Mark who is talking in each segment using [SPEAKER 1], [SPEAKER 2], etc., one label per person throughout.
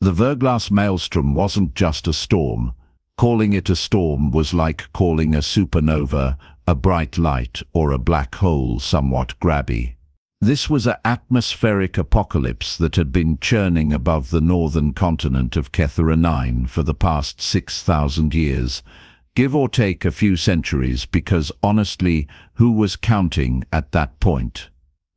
[SPEAKER 1] The Verglas Maelstrom wasn't just a storm. Calling it a storm was like calling a supernova, a bright light, or a black hole somewhat grabby. This was an atmospheric apocalypse that had been churning above the northern continent of Kethera 9 for the past 6,000 years, give or take a few centuries, because honestly, who was counting at that point?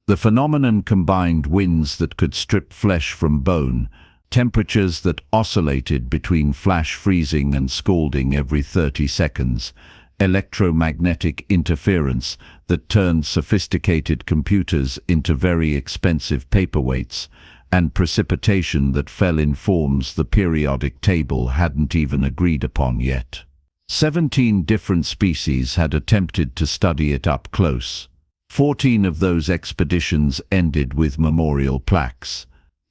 [SPEAKER 1] The phenomenon combined winds that could strip flesh from bone, temperatures that oscillated between flash freezing and scalding every 30 seconds, electromagnetic interference that turned sophisticated computers into very expensive paperweights, and precipitation that fell in forms the periodic table hadn't even agreed upon yet. 17 different species had attempted to study it up close. 14 of those expeditions ended with memorial plaques.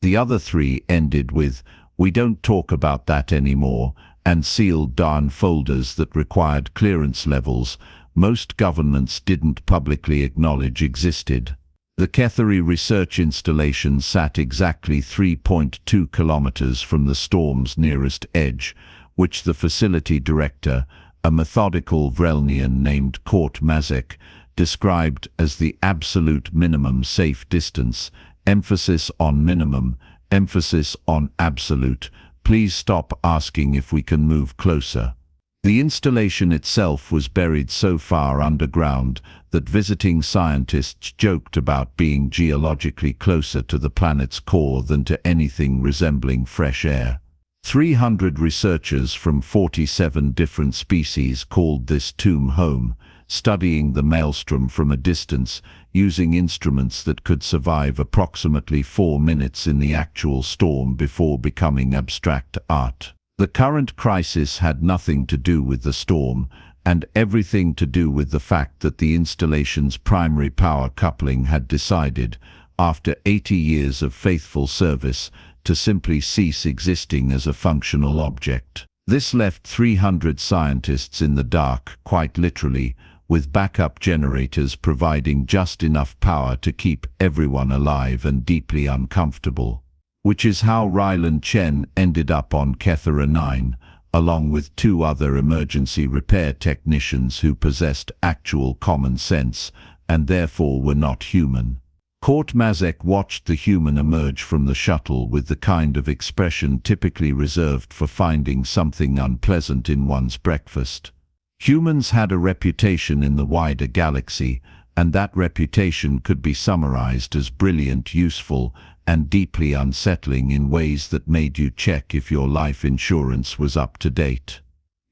[SPEAKER 1] The other 3 ended with, "We don't talk about that anymore," and sealed darn folders that required clearance levels most governments didn't publicly acknowledge existed. The Kethera research installation sat exactly 3.2 kilometers from the storm's nearest edge, which the facility director, a methodical Vrelnian named Kort Mazek, described as the absolute minimum safe distance. Emphasis on minimum, emphasis on absolute. Please stop asking if we can move closer. The installation itself was buried so far underground that visiting scientists joked about being geologically closer to the planet's core than to anything resembling fresh air. 300 researchers from 47 different species called this tomb home, studying the maelstrom from a distance, using instruments that could survive approximately 4 minutes in the actual storm before becoming abstract art. The current crisis had nothing to do with the storm, and everything to do with the fact that the installation's primary power coupling had decided, after 80 years of faithful service, to simply cease existing as a functional object. This left 300 scientists in the dark, quite literally, with backup generators providing just enough power to keep everyone alive and deeply uncomfortable. Which is how Ryland Chen ended up on Kethera 9, along with 2 other emergency repair technicians who possessed actual common sense and therefore were not human. Kort Mazek watched the human emerge from the shuttle with the kind of expression typically reserved for finding something unpleasant in one's breakfast. Humans had a reputation in the wider galaxy, and that reputation could be summarized as brilliant, useful, and deeply unsettling in ways that made you check if your life insurance was up to date.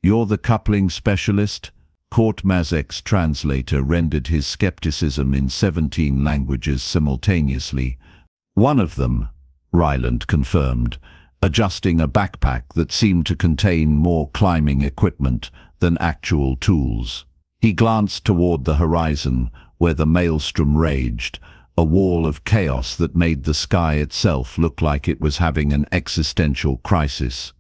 [SPEAKER 1] "You're the coupling specialist?" Kort Mazek's translator rendered his skepticism in 17 languages simultaneously. "One of them," Ryland confirmed, adjusting a backpack that seemed to contain more climbing equipment than actual tools. He glanced toward the horizon, where the maelstrom raged, a wall of chaos that made the sky itself look like it was having an existential crisis.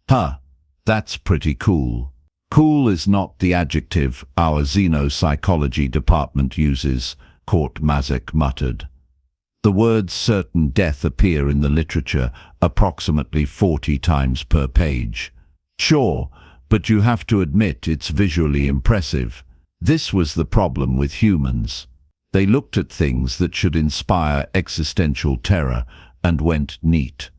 [SPEAKER 1] "Huh, that's pretty cool." "Cool is not the adjective our xenopsychology department uses," Kort Mazek muttered. The words certain death appear in the literature approximately 40 times per page. Sure, but you have to admit it's visually impressive. This was the problem with humans. They looked at things that should inspire existential terror and went neat.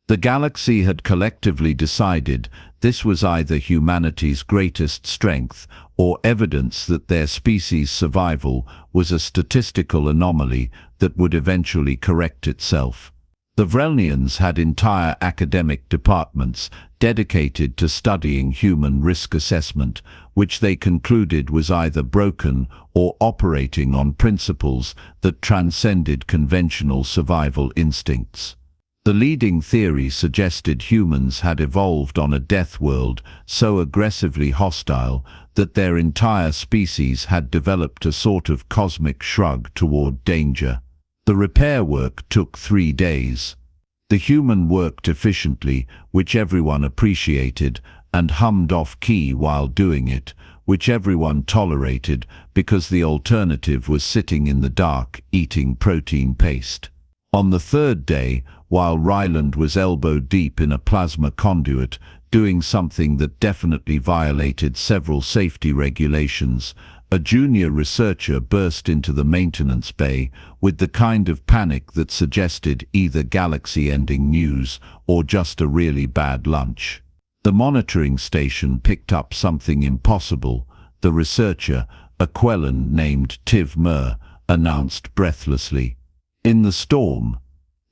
[SPEAKER 1] The galaxy had collectively decided this was either humanity's greatest strength or evidence that their species' survival was a statistical anomaly that would eventually correct itself. The Vrelnians had entire academic departments dedicated to studying human risk assessment, which they concluded was either broken or operating on principles that transcended conventional survival instincts. The leading theory suggested humans had evolved on a death world so aggressively hostile that their entire species had developed a sort of cosmic shrug toward danger. The repair work took 3 days. The human worked efficiently, which everyone appreciated, and hummed off-key while doing it, which everyone tolerated because the alternative was sitting in the dark eating protein paste. On the 3rd day, while Ryland was elbow deep in a plasma conduit, doing something that definitely violated several safety regulations. A junior researcher burst into the maintenance bay with the kind of panic that suggested either galaxy-ending news or just a really bad lunch. The monitoring station picked up something impossible. The researcher, a Quellan named Tiv Mer, announced breathlessly, "In the storm,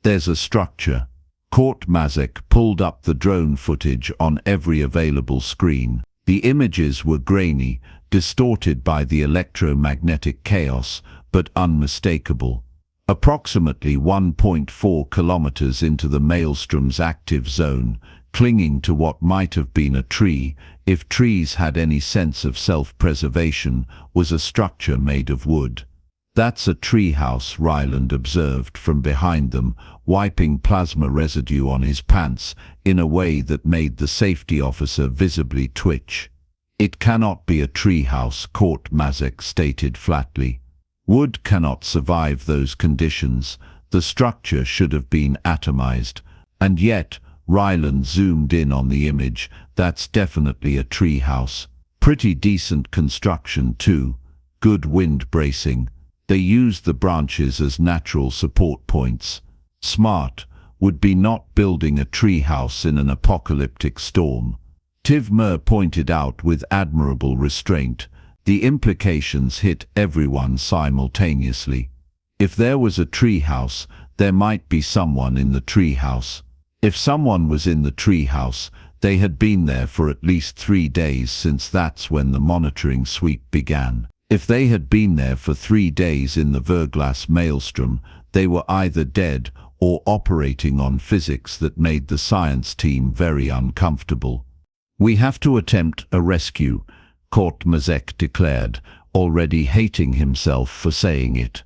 [SPEAKER 1] there's a structure." Court Mazek pulled up the drone footage on every available screen. The images were grainy, distorted by the electromagnetic chaos, but unmistakable. Approximately 1.4 kilometers into the Maelstrom's active zone, clinging to what might have been a tree, if trees had any sense of self-preservation, was a structure made of wood. "That's a treehouse," Ryland observed from behind them, wiping plasma residue on his pants in a way that made the safety officer visibly twitch. "It cannot be a treehouse," Court Mazek stated flatly. "Wood cannot survive those conditions. The structure should have been atomized. And yet," Ryland zoomed in on the image, "that's definitely a treehouse. Pretty decent construction too. Good wind bracing. They used the branches as natural support points. Smart would be not building a treehouse in an apocalyptic storm." Tiv Mer pointed out with admirable restraint. The implications hit everyone simultaneously. If there was a treehouse, there might be someone in the treehouse. If someone was in the treehouse, they had been there for at least 3 days, since that's when the monitoring sweep began. If they had been there for 3 days in the Verglas Maelstrom, they were either dead or operating on physics that made the science team very uncomfortable. "We have to attempt a rescue," Court Mazek declared, already hating himself for saying it.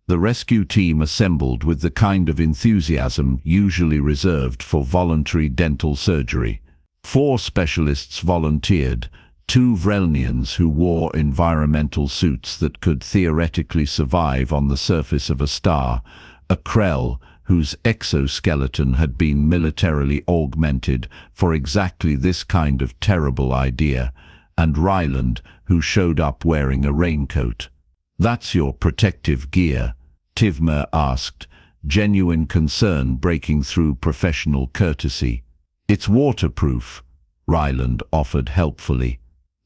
[SPEAKER 1] The rescue team assembled with the kind of enthusiasm usually reserved for voluntary dental surgery. 4 specialists volunteered, 2 Vrelnians who wore environmental suits that could theoretically survive on the surface of a star, a Krell whose exoskeleton had been militarily augmented for exactly this kind of terrible idea, and Ryland, who showed up wearing a raincoat. "That's your protective gear?" Tiv Mer asked, genuine concern breaking through professional courtesy. "It's waterproof," Ryland offered helpfully.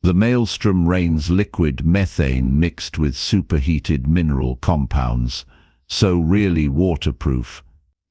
[SPEAKER 1] "The Maelstrom rains liquid methane mixed with superheated mineral compounds, so really waterproof."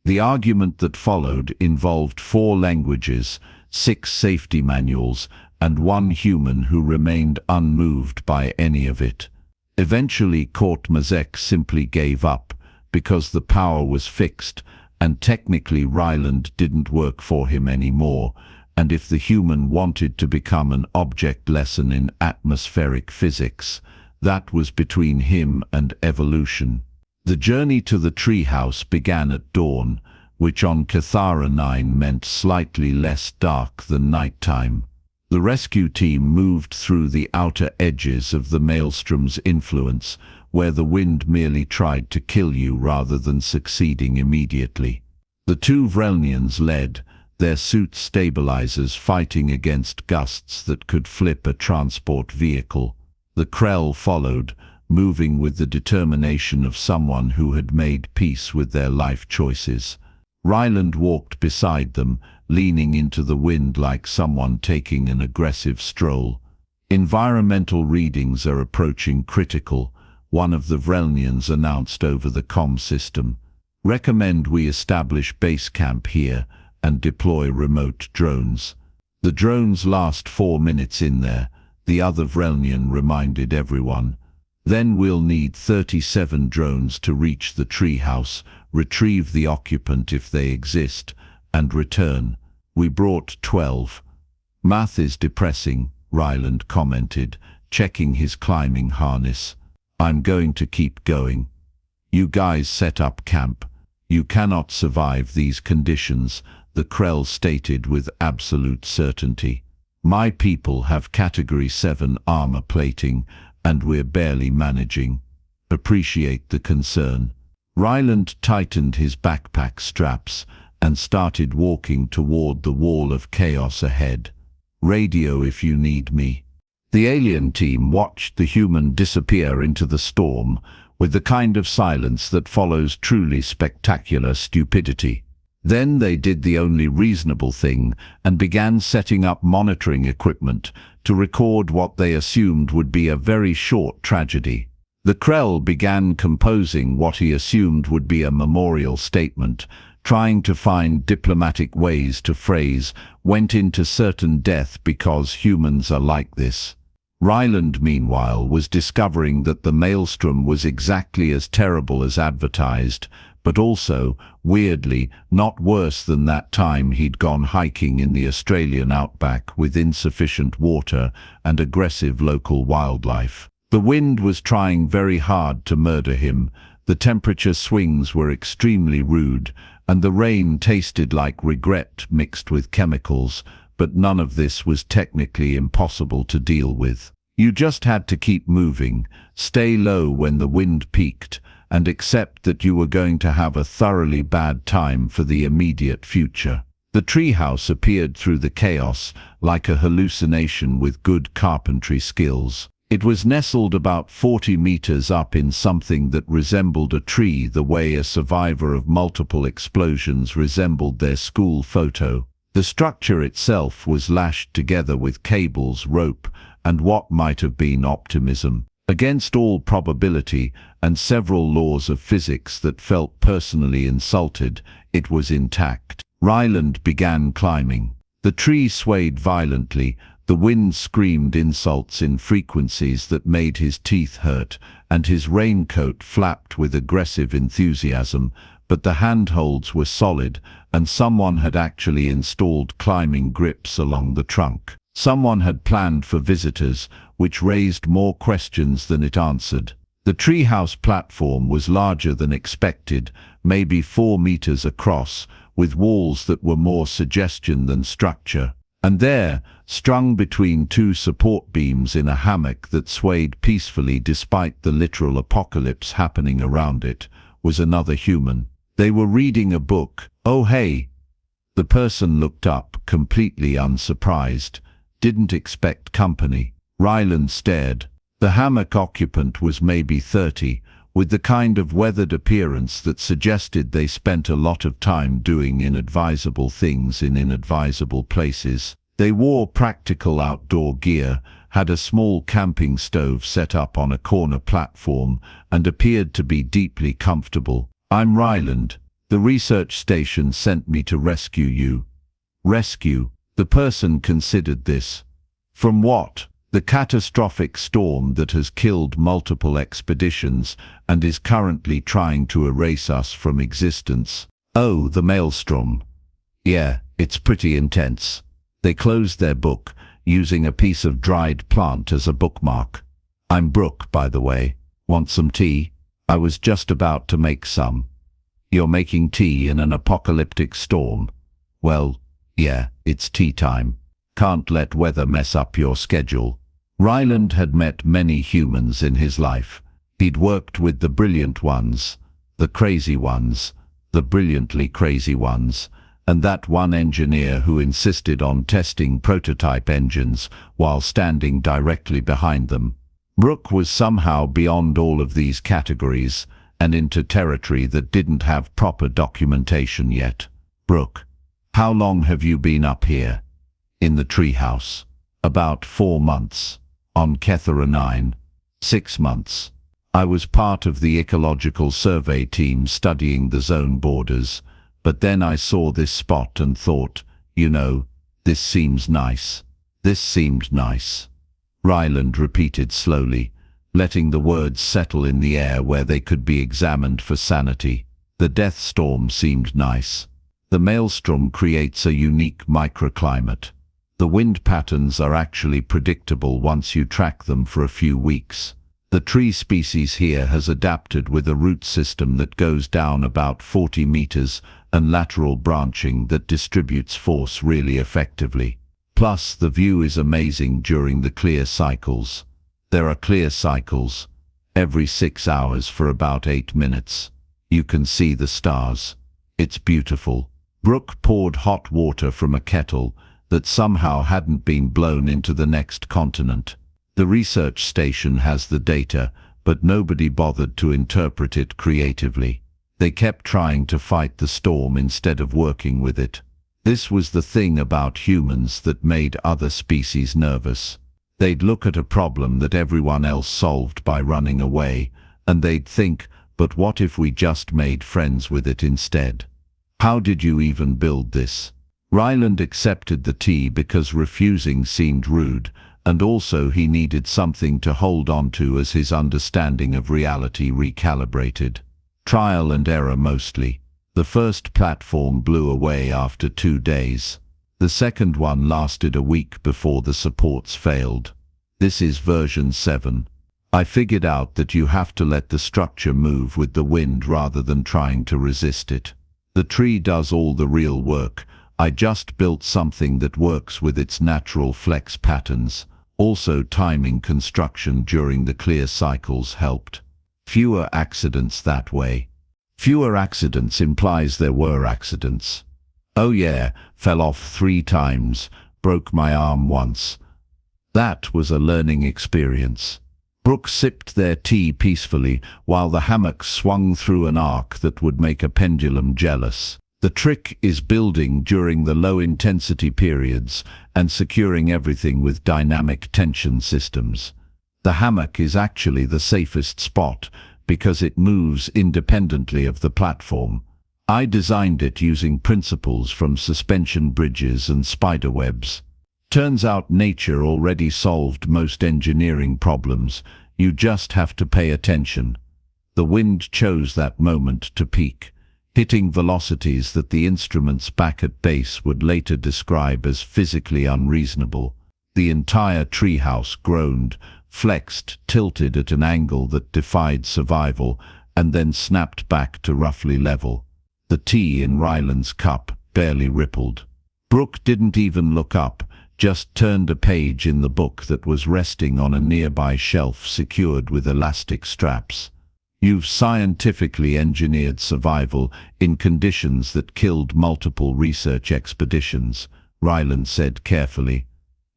[SPEAKER 1] The argument that followed involved 4 languages, 6 safety manuals, and 1 human who remained unmoved by any of it. Eventually, Court Mazek simply gave up, because the power was fixed, and technically Ryland didn't work for him anymore, and if the human wanted to become an object lesson in atmospheric physics, that was between him and evolution. The journey to the treehouse began at dawn, which on Cathara 9 meant slightly less dark than nighttime. The rescue team moved through the outer edges of the Maelstrom's influence, where the wind merely tried to kill you rather than succeeding immediately. The 2 Vrelnians led, their suit stabilizers fighting against gusts that could flip a transport vehicle. The Krell followed, moving with the determination of someone who had made peace with their life choices. Ryland walked beside them, leaning into the wind like someone taking an aggressive stroll. "Environmental readings are approaching critical," one of the Vrelnians announced over the comm system. "Recommend we establish base camp here and deploy remote drones." "The drones last 4 minutes in there," the other Vrelnian reminded everyone. "Then we'll need 37 drones to reach the treehouse, retrieve the occupant if they exist, and return. We brought 12. "Math is depressing," Ryland commented, checking his climbing harness. "I'm going to keep going. You guys set up camp. You cannot survive these conditions," the Krell stated with absolute certainty. "My people have Category 7 armor plating, and we're barely managing. Appreciate the concern." Ryland tightened his backpack straps, and started walking toward the wall of chaos ahead. Radio if you need me. The alien team watched the human disappear into the storm with the kind of silence that follows truly spectacular stupidity. Then they did the only reasonable thing and began setting up monitoring equipment to record what they assumed would be a very short tragedy. The Krell began composing what he assumed would be a memorial statement, trying to find diplomatic ways to phrase "went into certain death because humans are like this." Ryland, meanwhile, was discovering that the Maelstrom was exactly as terrible as advertised, but also, weirdly, not worse than that time he'd gone hiking in the Australian outback with insufficient water and aggressive local wildlife. The wind was trying very hard to murder him, the temperature swings were extremely rude, and the rain tasted like regret mixed with chemicals, but none of this was technically impossible to deal with. You just had to keep moving, stay low when the wind peaked, and accept that you were going to have a thoroughly bad time for the immediate future. The treehouse appeared through the chaos like a hallucination with good carpentry skills. It was nestled about 40 meters up in something that resembled a tree the way a survivor of multiple explosions resembled their school photo. The structure itself was lashed together with cables, rope, and what might have been optimism. Against all probability and several laws of physics that felt personally insulted, it was intact. Ryland began climbing. The tree swayed violently, the wind screamed insults in frequencies that made his teeth hurt, and his raincoat flapped with aggressive enthusiasm, but the handholds were solid, and someone had actually installed climbing grips along the trunk. Someone had planned for visitors, which raised more questions than it answered. The treehouse platform was larger than expected, maybe 4 meters across, with walls that were more suggestion than structure. And there, strung between 2 support beams in a hammock that swayed peacefully despite the literal apocalypse happening around it, was another human. They were reading a book. "Oh hey." The person looked up, completely unsurprised. Didn't expect company. Ryland stared. The hammock occupant was maybe 30, with the kind of weathered appearance that suggested they spent a lot of time doing inadvisable things in inadvisable places. They wore practical outdoor gear, had a small camping stove set up on a corner platform, and appeared to be deeply comfortable. "I'm Ryland. The research station sent me to rescue you." Rescue? The person considered this. From what? The catastrophic storm that has killed multiple expeditions and is currently trying to erase us from existence. Oh, the Maelstrom. Yeah, it's pretty intense. They closed their book, using a piece of dried plant as a bookmark. "I'm Brook, by the way. Want some tea? I was just about to make some." "You're making tea in an apocalyptic storm?" "Well, yeah, it's tea time. Can't let weather mess up your schedule." Ryland had met many humans in his life. He'd worked with the brilliant ones, the crazy ones, the brilliantly crazy ones, and that one engineer who insisted on testing prototype engines while standing directly behind them. Brook was somehow beyond all of these categories and into territory that didn't have proper documentation yet. "Brook, how long have you been up here?" "In the treehouse." "About 4 months. On Kethera 9. 6 months. I was part of the ecological survey team studying the zone borders, but then I saw this spot and thought, you know, this seems nice. This seemed nice." Ryland repeated slowly, letting the words settle in the air where they could be examined for sanity. "The death storm seemed nice. The Maelstrom creates a unique microclimate. The wind patterns are actually predictable once you track them for a few weeks. The tree species here has adapted with a root system that goes down about 40 meters and lateral branching that distributes force really effectively. Plus, the view is amazing during the clear cycles. There are clear cycles every 6 hours for about 8 minutes. You can see the stars. It's beautiful. Brook poured hot water from a kettle that somehow hadn't been blown into the next continent. The research station has the data, but nobody bothered to interpret it creatively. They kept trying to fight the storm instead of working with it. This was the thing about humans that made other species nervous. They'd look at a problem that everyone else solved by running away, and they'd think, but what if we just made friends with it instead? How did you even build this? Ryland accepted the tea because refusing seemed rude, and also he needed something to hold on to as his understanding of reality recalibrated. Trial and error mostly. The first platform blew away after 2 days. The second one lasted a week before the supports failed. This is version 7. I figured out that you have to let the structure move with the wind rather than trying to resist it. The tree does all the real work. I just built something that works with its natural flex patterns. Also, timing construction during the clear cycles helped. Fewer accidents that way. Fewer accidents implies there were accidents. Oh yeah, fell off 3 times, broke my arm once. That was a learning experience. Brook sipped their tea peacefully while the hammock swung through an arc that would make a pendulum jealous. The trick is building during the low-intensity periods and securing everything with dynamic tension systems. The hammock is actually the safest spot because it moves independently of the platform. I designed it using principles from suspension bridges and spiderwebs. Turns out nature already solved most engineering problems. You just have to pay attention. The wind chose that moment to peak, hitting velocities that the instruments back at base would later describe as physically unreasonable. The entire treehouse groaned, flexed, tilted at an angle that defied survival, and then snapped back to roughly level. The tea in Ryland's cup barely rippled. Brook didn't even look up, just turned a page in the book that was resting on a nearby shelf secured with elastic straps. You've scientifically engineered survival in conditions that killed multiple research expeditions, Ryland said carefully.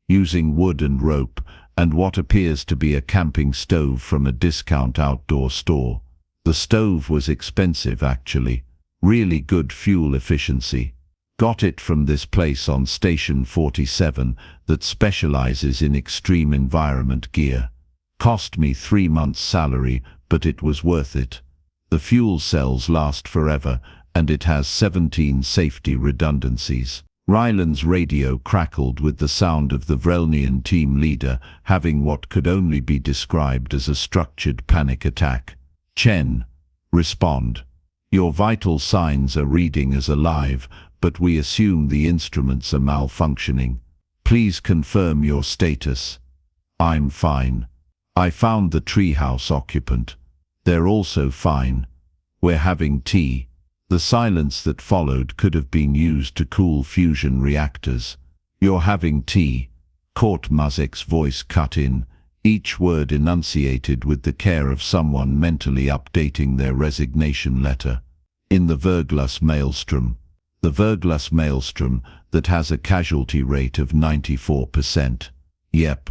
[SPEAKER 1] Using wood and rope, and what appears to be a camping stove from a discount outdoor store. The stove was expensive actually. Really good fuel efficiency. Got it from this place on Station 47 that specializes in extreme environment gear. Cost me 3 months' salary, but it was worth it. The fuel cells last forever, and it has 17 safety redundancies. Ryland's radio crackled with the sound of the Vrelnian team leader having what could only be described as a structured panic attack. Chen, respond. Your vital signs are reading as alive, but we assume the instruments are malfunctioning. Please confirm your status. I'm fine. I found the treehouse occupant. They're also fine. We're having tea. The silence that followed could have been used to cool fusion reactors. You're having tea. Court Muzik's voice cut in, each word enunciated with the care of someone mentally updating their resignation letter. In the Verglas Maelstrom. The Verglas Maelstrom that has a casualty rate of 94%. Yep.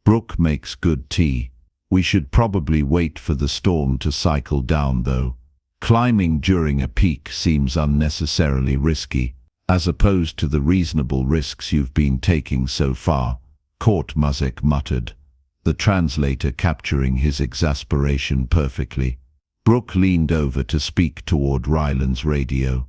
[SPEAKER 1] Brook makes good tea. We should probably wait for the storm to cycle down though. Climbing during a peak seems unnecessarily risky, as opposed to the reasonable risks you've been taking so far, Court Muzik muttered, the translator capturing his exasperation perfectly. Brook leaned over to speak toward Ryland's radio.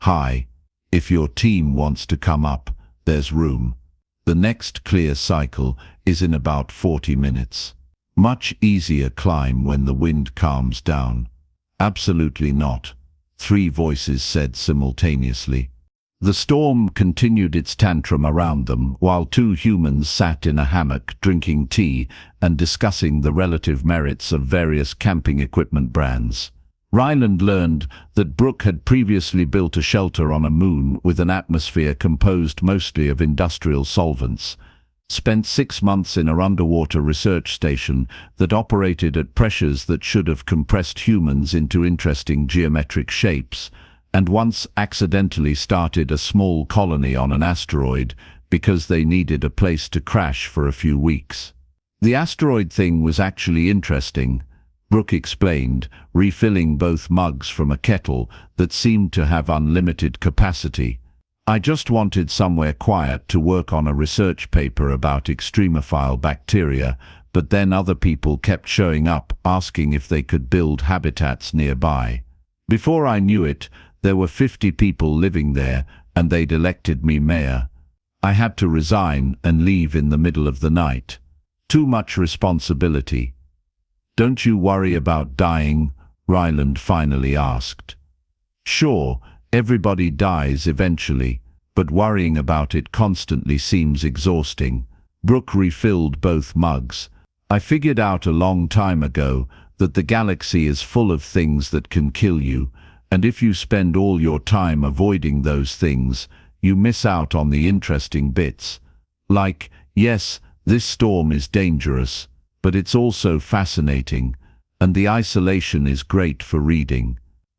[SPEAKER 1] Hi. If your team wants to come up, there's room. The next clear cycle is in about 40 minutes. Much easier climb when the wind calms down. Absolutely not, 3 voices said simultaneously. The storm continued its tantrum around them while 2 humans sat in a hammock drinking tea and discussing the relative merits of various camping equipment brands. Ryland learned that Brook had previously built a shelter on a moon with an atmosphere composed mostly of industrial solvents, spent 6 months in an underwater research station that operated at pressures that should have compressed humans into interesting geometric shapes, and once accidentally started a small colony on an asteroid because they needed a place to crash for a few weeks. The asteroid thing was actually interesting, Brook explained, refilling both mugs from a kettle that seemed to have unlimited capacity. I just wanted somewhere quiet to work on a research paper about extremophile bacteria, but then other people kept showing up asking if they could build habitats nearby. Before I knew it, there were 50 people living there, and they'd elected me mayor. I had to resign and leave in the middle of the night. Too much responsibility. Don't you worry about dying? Ryland finally asked. Sure, everybody dies eventually, but worrying about it constantly seems exhausting. Brook refilled both mugs. I figured out a long time ago that the galaxy is full of things that can kill you, and if you spend all your time avoiding those things, you miss out on the interesting bits. Like, yes, this storm is dangerous, but it's also fascinating, and the isolation is great for reading.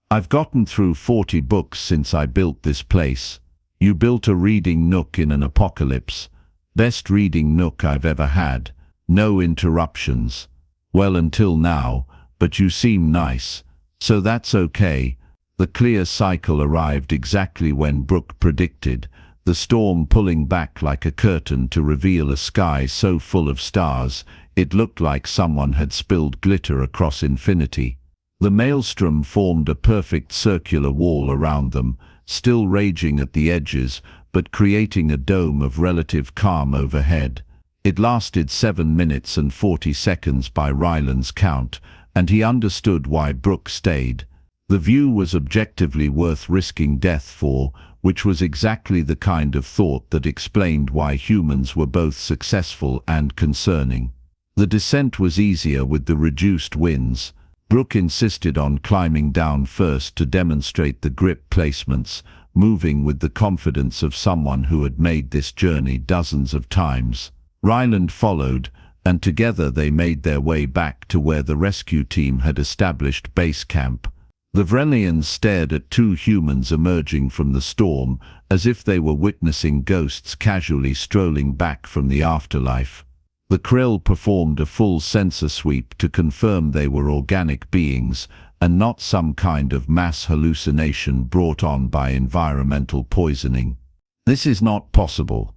[SPEAKER 1] I've gotten through 40 books since I built this place. You built a reading nook in an apocalypse. Best reading nook I've ever had. No interruptions. Well, until now, but you seem nice. So that's okay. The clear cycle arrived exactly when Brook predicted, the storm pulling back like a curtain to reveal a sky so full of stars, it looked like someone had spilled glitter across infinity. The maelstrom formed a perfect circular wall around them, still raging at the edges, but creating a dome of relative calm overhead. It lasted 7 minutes and 40 seconds by Ryland's count, and he understood why Brook stayed. The view was objectively worth risking death for, which was exactly the kind of thought that explained why humans were both successful and concerning. The descent was easier with the reduced winds. Brook insisted on climbing down first to demonstrate the grip placements, moving with the confidence of someone who had made this journey dozens of times. Ryland followed, and together they made their way back to where the rescue team had established base camp. The Vrelians stared at two humans emerging from the storm, as if they were witnessing ghosts casually strolling back from the afterlife. The Krill performed a full sensor sweep to confirm they were organic beings, and not some kind of mass hallucination brought on by environmental poisoning. This is not possible,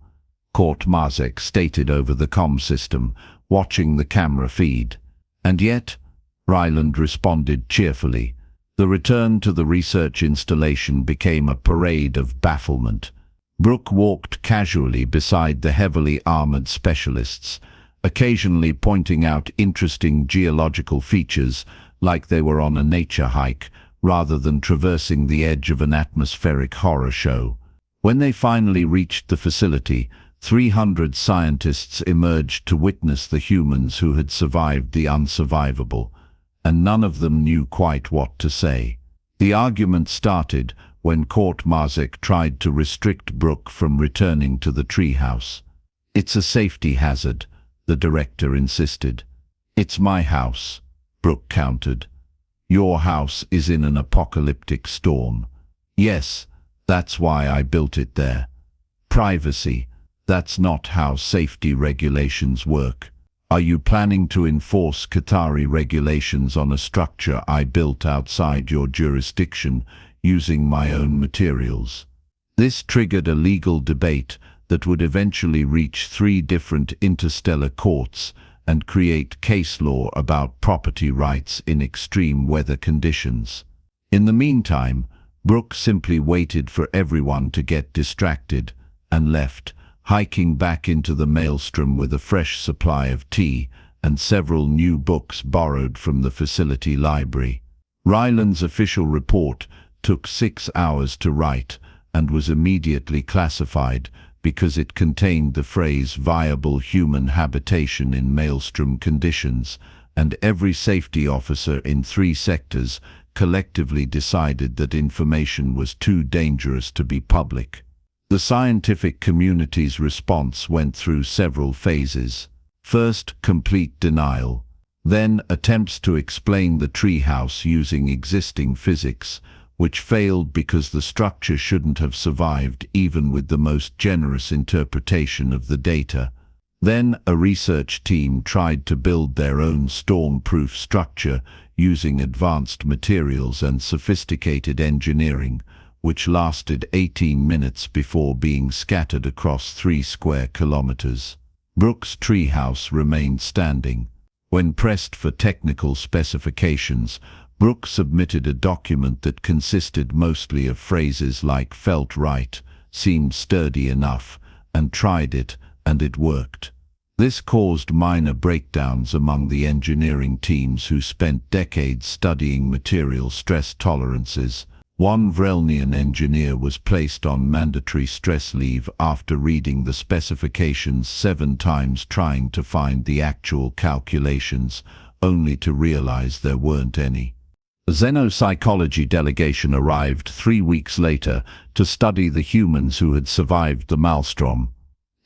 [SPEAKER 1] Court Marzek stated over the comm system, watching the camera feed. And yet, Ryland responded cheerfully. The return to the research installation became a parade of bafflement. Brook walked casually beside the heavily armored specialists, occasionally pointing out interesting geological features like they were on a nature hike rather than traversing the edge of an atmospheric horror show. When they finally reached the facility, 300 scientists emerged to witness the humans who had survived the unsurvivable, and none of them knew quite what to say. The argument started when Court Marzek tried to restrict Brook from returning to the treehouse. It's a safety hazard, the director insisted. It's my house, Brook countered. Your house is in an apocalyptic storm. Yes, that's why I built it there. Privacy, that's not how safety regulations work. Are you planning to enforce Qatari regulations on a structure I built outside your jurisdiction using my own materials? This triggered a legal debate that would eventually reach 3 different interstellar courts and create case law about property rights in extreme weather conditions. In the meantime, Brook simply waited for everyone to get distracted and left, hiking back into the maelstrom with a fresh supply of tea and several new books borrowed from the facility library. Ryland's official report took 6 hours to write and was immediately classified because it contained the phrase viable human habitation in maelstrom conditions, and every safety officer in 3 sectors collectively decided that information was too dangerous to be public. The scientific community's response went through several phases. First, complete denial. Then, attempts to explain the treehouse using existing physics, which failed because the structure shouldn't have survived even with the most generous interpretation of the data. Then a research team tried to build their own storm-proof structure using advanced materials and sophisticated engineering, which lasted 18 minutes before being scattered across 3 square kilometers. Brook's treehouse remained standing. When pressed for technical specifications, Brook submitted a document that consisted mostly of phrases like "felt right," "seemed sturdy enough," and "tried it, and it worked." This caused minor breakdowns among the engineering teams who spent decades studying material stress tolerances. One Vrelnian engineer was placed on mandatory stress leave after reading the specifications 7 times trying to find the actual calculations, only to realize there weren't any. A xenopsychology delegation arrived 3 weeks later to study the humans who had survived the Maelstrom.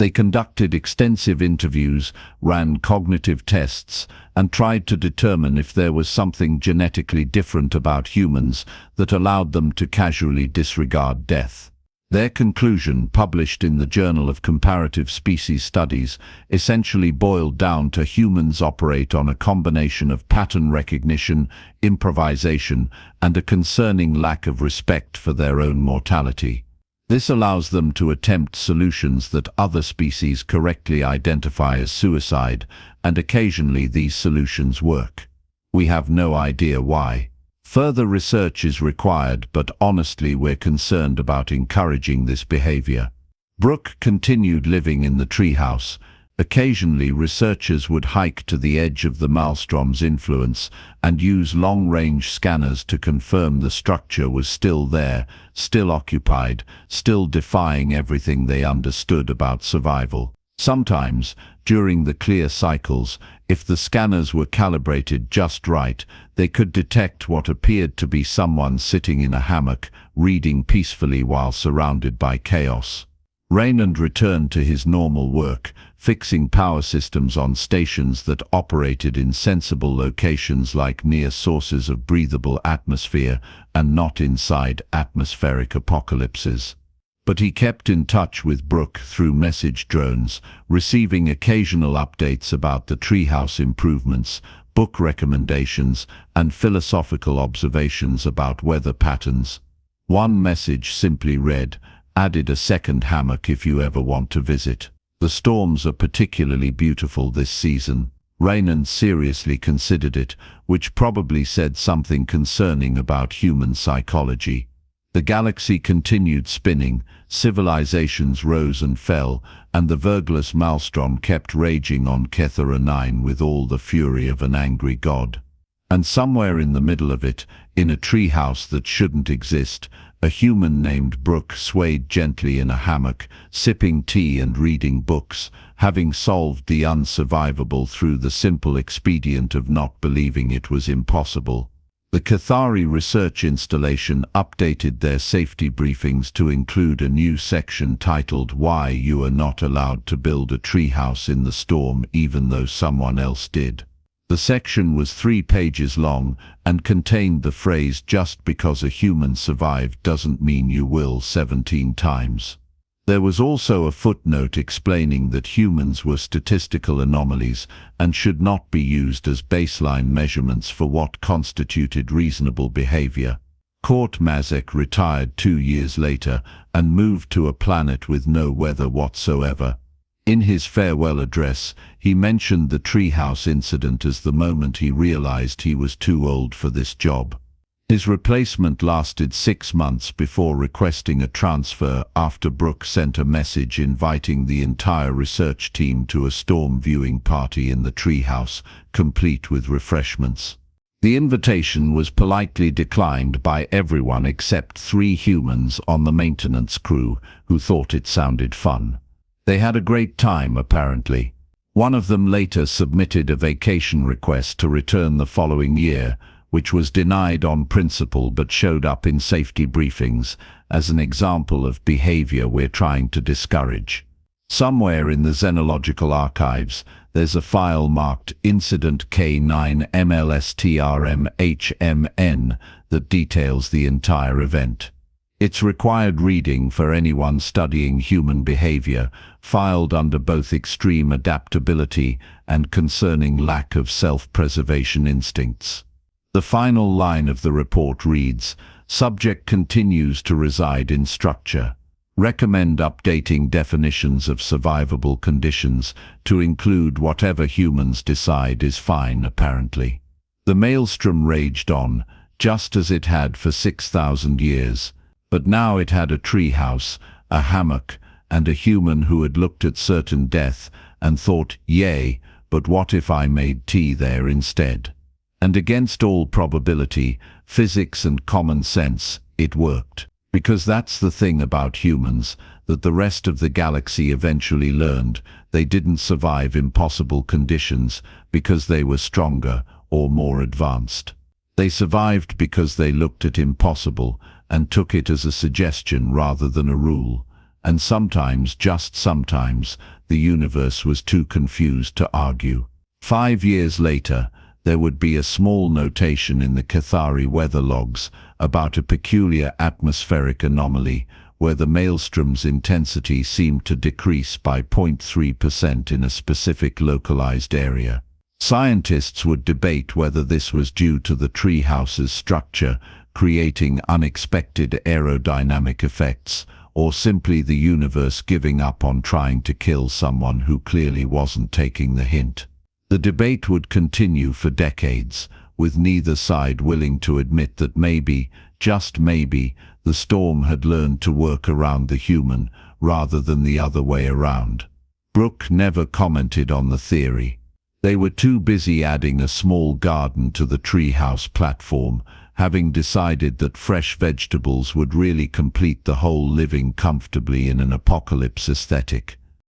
[SPEAKER 1] They conducted extensive interviews, ran cognitive tests, and tried to determine if there was something genetically different about humans that allowed them to casually disregard death. Their conclusion, published in the Journal of Comparative Species Studies, essentially boiled down to humans operate on a combination of pattern recognition, improvisation, and a concerning lack of respect for their own mortality. This allows them to attempt solutions that other species correctly identify as suicide, and occasionally these solutions work. We have no idea why. Further research is required, but honestly we're concerned about encouraging this behavior. Brook continued living in the treehouse. Occasionally researchers would hike to the edge of the Maelstrom's influence and use long-range scanners to confirm the structure was still there, still occupied, still defying everything they understood about survival. Sometimes, during the clear cycles, if the scanners were calibrated just right, they could detect what appeared to be someone sitting in a hammock, reading peacefully while surrounded by chaos. Raynand returned to his normal work, fixing power systems on stations that operated in sensible locations like near sources of breathable atmosphere and not inside atmospheric apocalypses. But he kept in touch with Brook through message drones, receiving occasional updates about the treehouse improvements, book recommendations, and philosophical observations about weather patterns. One message simply read, "Added a second hammock if you ever want to visit. The storms are particularly beautiful this season." Raynand seriously considered it, which probably said something concerning about human psychology. The galaxy continued spinning, civilizations rose and fell, and the Verglas Maelstrom kept raging on Kethera 9 with all the fury of an angry god. And somewhere in the middle of it, in a treehouse that shouldn't exist, a human named Brook swayed gently in a hammock, sipping tea and reading books, having solved the unsurvivable through the simple expedient of not believing it was impossible. The Cathari research installation updated their safety briefings to include a new section titled "Why You Are Not Allowed to Build a Treehouse in the Storm Even Though Someone Else Did." The section was 3 pages long and contained the phrase "just because a human survived doesn't mean you will" 17 times. There was also a footnote explaining that humans were statistical anomalies and should not be used as baseline measurements for what constituted reasonable behavior. Kurt Mazek retired 2 years later and moved to a planet with no weather whatsoever. In his farewell address, he mentioned the treehouse incident as the moment he realized he was too old for this job. His replacement lasted 6 months before requesting a transfer after Brook sent a message inviting the entire research team to a storm viewing party in the treehouse, complete with refreshments. The invitation was politely declined by everyone except 3 humans on the maintenance crew who thought it sounded fun. They had a great time, apparently. One of them later submitted a vacation request to return the following year, which was denied on principle but showed up in safety briefings as an example of behavior we're trying to discourage. Somewhere in the xenological archives, there's a file marked Incident K9MLSTRMHMN that details the entire event. It's required reading for anyone studying human behavior, filed under both extreme adaptability and concerning lack of self-preservation instincts. The final line of the report reads, "Subject continues to reside in structure. Recommend updating definitions of survivable conditions to include whatever humans decide is fine, apparently." The maelstrom raged on, just as it had for 6,000 years. But now it had a treehouse, a hammock, and a human who had looked at certain death and thought, yay, but what if I made tea there instead? And against all probability, physics and common sense, it worked. Because that's the thing about humans, that the rest of the galaxy eventually learned. They didn't survive impossible conditions because they were stronger or more advanced. They survived because they looked at impossible and took it as a suggestion rather than a rule. And sometimes, just sometimes, the universe was too confused to argue. 5 years later, there would be a small notation in the Cathari weather logs about a peculiar atmospheric anomaly where the maelstrom's intensity seemed to decrease by 0.3% in a specific localized area. Scientists would debate whether this was due to the treehouse's structure creating unexpected aerodynamic effects, or simply the universe giving up on trying to kill someone who clearly wasn't taking the hint. The debate would continue for decades, with neither side willing to admit that maybe, just maybe, the storm had learned to work around the human rather than the other way around. Brook never commented on the theory. They were too busy adding a small garden to the treehouse platform, having decided that fresh vegetables would really complete the whole living comfortably in an apocalypse aesthetic.